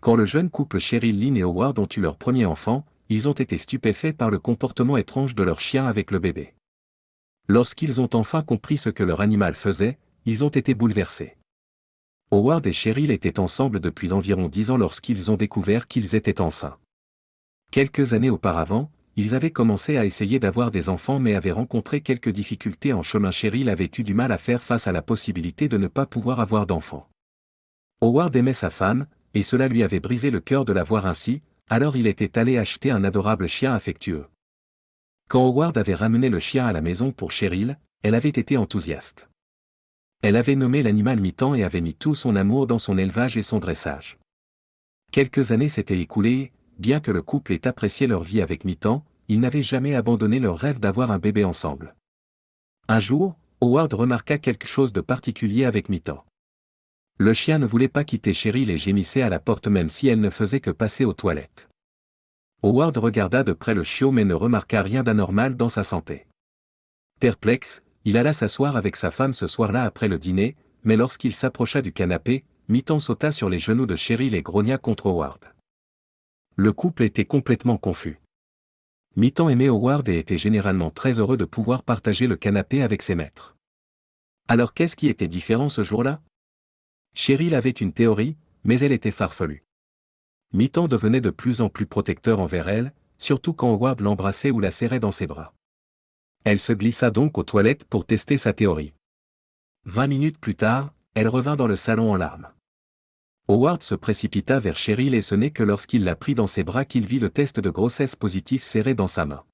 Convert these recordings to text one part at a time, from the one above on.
Quand le jeune couple Cheryl Lynn et Howard ont eu leur premier enfant, ils ont été stupéfaits par le comportement étrange de leur chien avec le bébé. Lorsqu'ils ont enfin compris ce que leur animal faisait, ils ont été bouleversés. Howard et Cheryl étaient ensemble depuis environ 10 ans lorsqu'ils ont découvert qu'ils étaient enceints. Quelques années auparavant, ils avaient commencé à essayer d'avoir des enfants mais avaient rencontré quelques difficultés en chemin. Cheryl avait eu du mal à faire face à la possibilité de ne pas pouvoir avoir d'enfants. Howard aimait sa femme, et cela lui avait brisé le cœur de la voir ainsi, alors il était allé acheter un adorable chien affectueux. Quand Howard avait ramené le chien à la maison pour Cheryl, elle avait été enthousiaste. Elle avait nommé l'animal Mitan et avait mis tout son amour dans son élevage et son dressage. Quelques années s'étaient écoulées, bien que le couple ait apprécié leur vie avec Mitan, ils n'avaient jamais abandonné leur rêve d'avoir un bébé ensemble. Un jour, Howard remarqua quelque chose de particulier avec Mitan. Le chien ne voulait pas quitter Cheryl et gémissait à la porte même si elle ne faisait que passer aux toilettes. Howard regarda de près le chiot mais ne remarqua rien d'anormal dans sa santé. Perplexe, il alla s'asseoir avec sa femme ce soir-là après le dîner, mais lorsqu'il s'approcha du canapé, Mitan sauta sur les genoux de Cheryl et grogna contre Howard. Le couple était complètement confus. Mitan aimait Howard et était généralement très heureux de pouvoir partager le canapé avec ses maîtres. Alors qu'est-ce qui était différent ce jour-là? Cheryl avait une théorie, mais elle était farfelue. Mitan devenait de plus en plus protecteur envers elle, surtout quand Howard l'embrassait ou la serrait dans ses bras. Elle se glissa donc aux toilettes pour tester sa théorie. 20 minutes plus tard, elle revint dans le salon en larmes. Howard se précipita vers Cheryl et ce n'est que lorsqu'il la prit dans ses bras qu'il vit le test de grossesse positif serré dans sa main.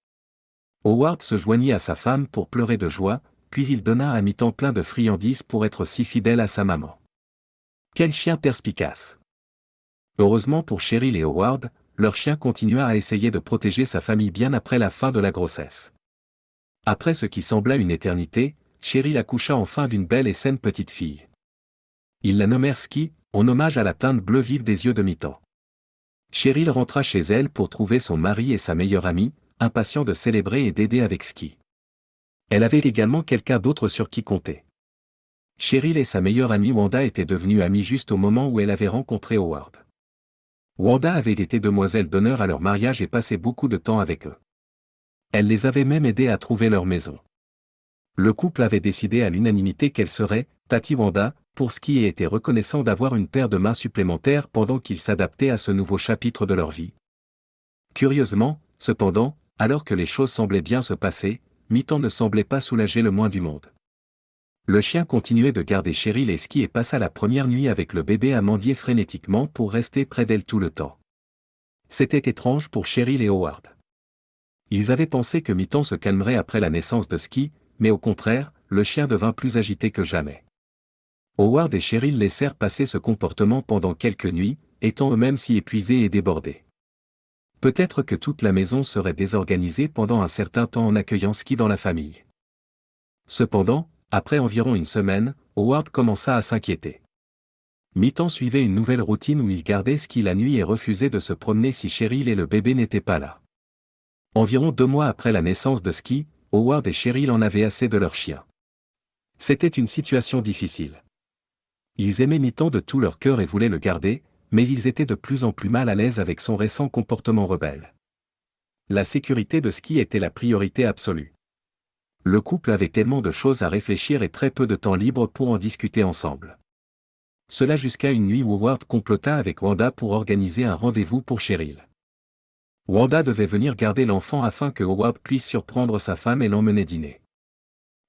Howard se joignit à sa femme pour pleurer de joie, puis il donna à Mitan plein de friandises pour être si fidèle à sa maman. Quel chien perspicace! Heureusement pour Cheryl et Howard, leur chien continua à essayer de protéger sa famille bien après la fin de la grossesse. Après ce qui sembla une éternité, Cheryl accoucha enfin d'une belle et saine petite fille. Ils la nommèrent Ski, en hommage à la teinte bleue vive des yeux de Mitan. Cheryl rentra chez elle pour trouver son mari et sa meilleure amie, impatients de célébrer et d'aider avec Ski. Elle avait également quelqu'un d'autre sur qui compter. Cheryl et sa meilleure amie Wanda étaient devenues amies juste au moment où elle avait rencontré Howard. Wanda avait été demoiselle d'honneur à leur mariage et passé beaucoup de temps avec eux. Elle les avait même aidés à trouver leur maison. Le couple avait décidé à l'unanimité qu'elle serait Tati Wanda, pour Ski et était reconnaissant d'avoir une paire de mains supplémentaires pendant qu'ils s'adaptaient à ce nouveau chapitre de leur vie. Curieusement, cependant, alors que les choses semblaient bien se passer, Mitan ne semblait pas soulager le moins du monde. Le chien continuait de garder Cheryl et Ski et passa la première nuit avec le bébé à mendier frénétiquement pour rester près d'elle tout le temps. C'était étrange pour Cheryl et Howard. Ils avaient pensé que Mitan se calmerait après la naissance de Ski, mais au contraire, le chien devint plus agité que jamais. Howard et Cheryl laissèrent passer ce comportement pendant quelques nuits, étant eux-mêmes si épuisés et débordés. Peut-être que toute la maison serait désorganisée pendant un certain temps en accueillant Ski dans la famille. Cependant, après environ une semaine, Howard commença à s'inquiéter. Mitan suivait une nouvelle routine où il gardait Ski la nuit et refusait de se promener si Cheryl et le bébé n'étaient pas là. Environ 2 mois après la naissance de Ski, Howard et Cheryl en avaient assez de leur chien. C'était une situation difficile. Ils aimaient Mitan de tout leur cœur et voulaient le garder, mais ils étaient de plus en plus mal à l'aise avec son récent comportement rebelle. La sécurité de Ski était la priorité absolue. Le couple avait tellement de choses à réfléchir et très peu de temps libre pour en discuter ensemble. Cela jusqu'à une nuit où Howard complota avec Wanda pour organiser un rendez-vous pour Cheryl. Wanda devait venir garder l'enfant afin que Howard puisse surprendre sa femme et l'emmener dîner.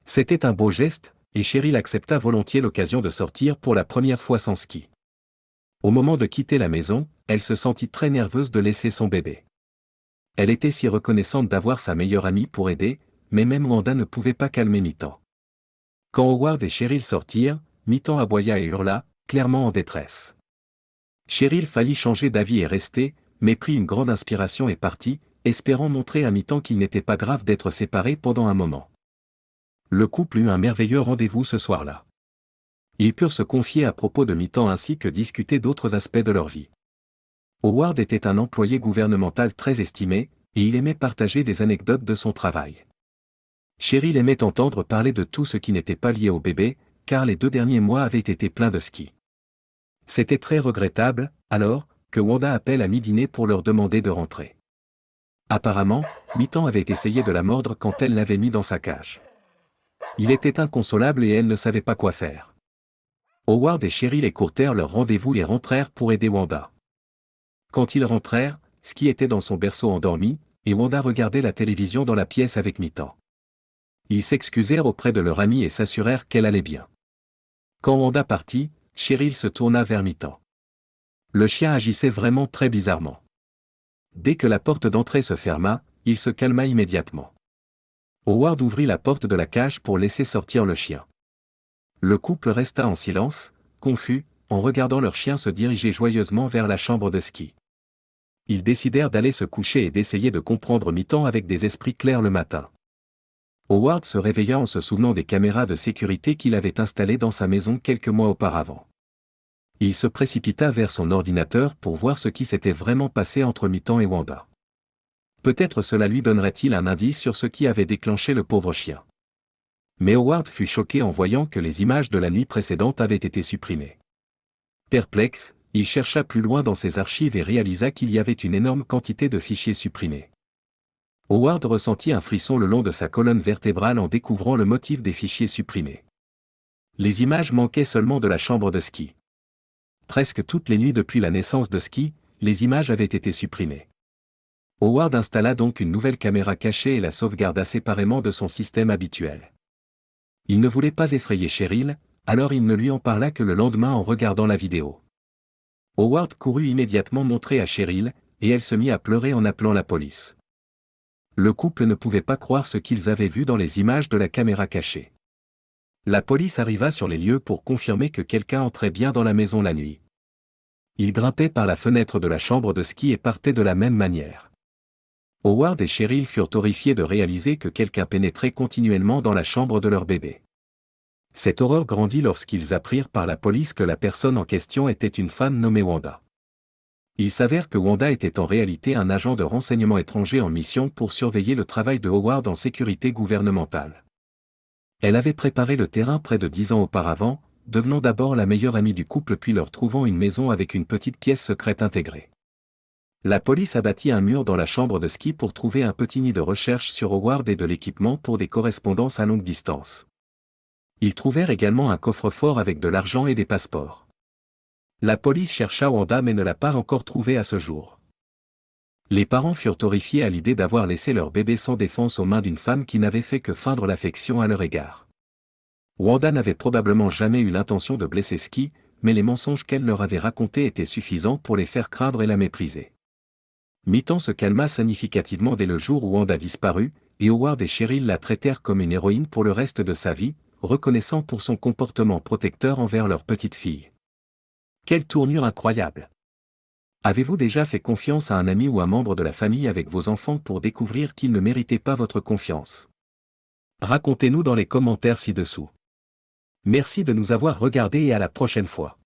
C'était un beau geste, et Cheryl accepta volontiers l'occasion de sortir pour la première fois sans Ski. Au moment de quitter la maison, elle se sentit très nerveuse de laisser son bébé. Elle était si reconnaissante d'avoir sa meilleure amie pour aider, mais même Wanda ne pouvait pas calmer Mitan. Quand Howard et Cheryl sortirent, Mitan aboya et hurla, clairement en détresse. Cheryl faillit changer d'avis et rester, mais prit une grande inspiration et partit, espérant montrer à Mitan qu'il n'était pas grave d'être séparés pendant un moment. Le couple eut un merveilleux rendez-vous ce soir-là. Ils purent se confier à propos de Mitan ainsi que discuter d'autres aspects de leur vie. Howard était un employé gouvernemental très estimé, et il aimait partager des anecdotes de son travail. Cheryl aimait entendre parler de tout ce qui n'était pas lié au bébé, car les 2 derniers mois avaient été pleins de Ski. C'était très regrettable, alors, que Wanda appelle à mi-dîner pour leur demander de rentrer. Apparemment, Mi-temps avait essayé de la mordre quand elle l'avait mis dans sa cage. Il était inconsolable et elle ne savait pas quoi faire. Howard et Cheryl écourtèrent leur rendez-vous et rentrèrent pour aider Wanda. Quand ils rentrèrent, Sky était dans son berceau endormi, et Wanda regardait la télévision dans la pièce avec Mi-temps. Ils s'excusèrent auprès de leur amie et s'assurèrent qu'elle allait bien. Quand Wanda partit, Cheryl se tourna vers Mi-temps. Le chien agissait vraiment très bizarrement. Dès que la porte d'entrée se ferma, il se calma immédiatement. Howard ouvrit la porte de la cage pour laisser sortir le chien. Le couple resta en silence, confus, en regardant leur chien se diriger joyeusement vers la chambre de Sky. Ils décidèrent d'aller se coucher et d'essayer de comprendre Mi-temps avec des esprits clairs le matin. Howard se réveilla en se souvenant des caméras de sécurité qu'il avait installées dans sa maison quelques mois auparavant. Il se précipita vers son ordinateur pour voir ce qui s'était vraiment passé entre Mi-temps et Wanda. Peut-être cela lui donnerait-il un indice sur ce qui avait déclenché le pauvre chien. Mais Howard fut choqué en voyant que les images de la nuit précédente avaient été supprimées. Perplexe, il chercha plus loin dans ses archives et réalisa qu'il y avait une énorme quantité de fichiers supprimés. Howard ressentit un frisson le long de sa colonne vertébrale en découvrant le motif des fichiers supprimés. Les images manquaient seulement de la chambre de Sky. Presque toutes les nuits depuis la naissance de Sky, les images avaient été supprimées. Howard installa donc une nouvelle caméra cachée et la sauvegarda séparément de son système habituel. Il ne voulait pas effrayer Cheryl, alors il ne lui en parla que le lendemain en regardant la vidéo. Howard courut immédiatement montrer à Cheryl, et elle se mit à pleurer en appelant la police. Le couple ne pouvait pas croire ce qu'ils avaient vu dans les images de la caméra cachée. La police arriva sur les lieux pour confirmer que quelqu'un entrait bien dans la maison la nuit. Il grimpait par la fenêtre de la chambre de Sky et partait de la même manière. Howard et Cheryl furent horrifiés de réaliser que quelqu'un pénétrait continuellement dans la chambre de leur bébé. Cette horreur grandit lorsqu'ils apprirent par la police que la personne en question était une femme nommée Wanda. Il s'avère que Wanda était en réalité un agent de renseignement étranger en mission pour surveiller le travail de Howard en sécurité gouvernementale. Elle avait préparé le terrain près de 10 ans auparavant, devenant d'abord la meilleure amie du couple puis leur trouvant une maison avec une petite pièce secrète intégrée. La police abattit un mur dans la chambre de Sky pour trouver un petit nid de recherche sur Howard et de l'équipement pour des correspondances à longue distance. Ils trouvèrent également un coffre-fort avec de l'argent et des passeports. La police chercha Wanda mais ne l'a pas encore trouvée à ce jour. Les parents furent horrifiés à l'idée d'avoir laissé leur bébé sans défense aux mains d'une femme qui n'avait fait que feindre l'affection à leur égard. Wanda n'avait probablement jamais eu l'intention de blesser Sky, mais les mensonges qu'elle leur avait racontés étaient suffisants pour les faire craindre et la mépriser. Mi-temps se calma significativement dès le jour où Wanda disparut, et Howard et Cheryl la traitèrent comme une héroïne pour le reste de sa vie, reconnaissant pour son comportement protecteur envers leur petite fille. Quelle tournure incroyable! Avez-vous déjà fait confiance à un ami ou un membre de la famille avec vos enfants pour découvrir qu'ils ne méritaient pas votre confiance? Racontez-nous dans les commentaires ci-dessous. Merci de nous avoir regardés et à la prochaine fois.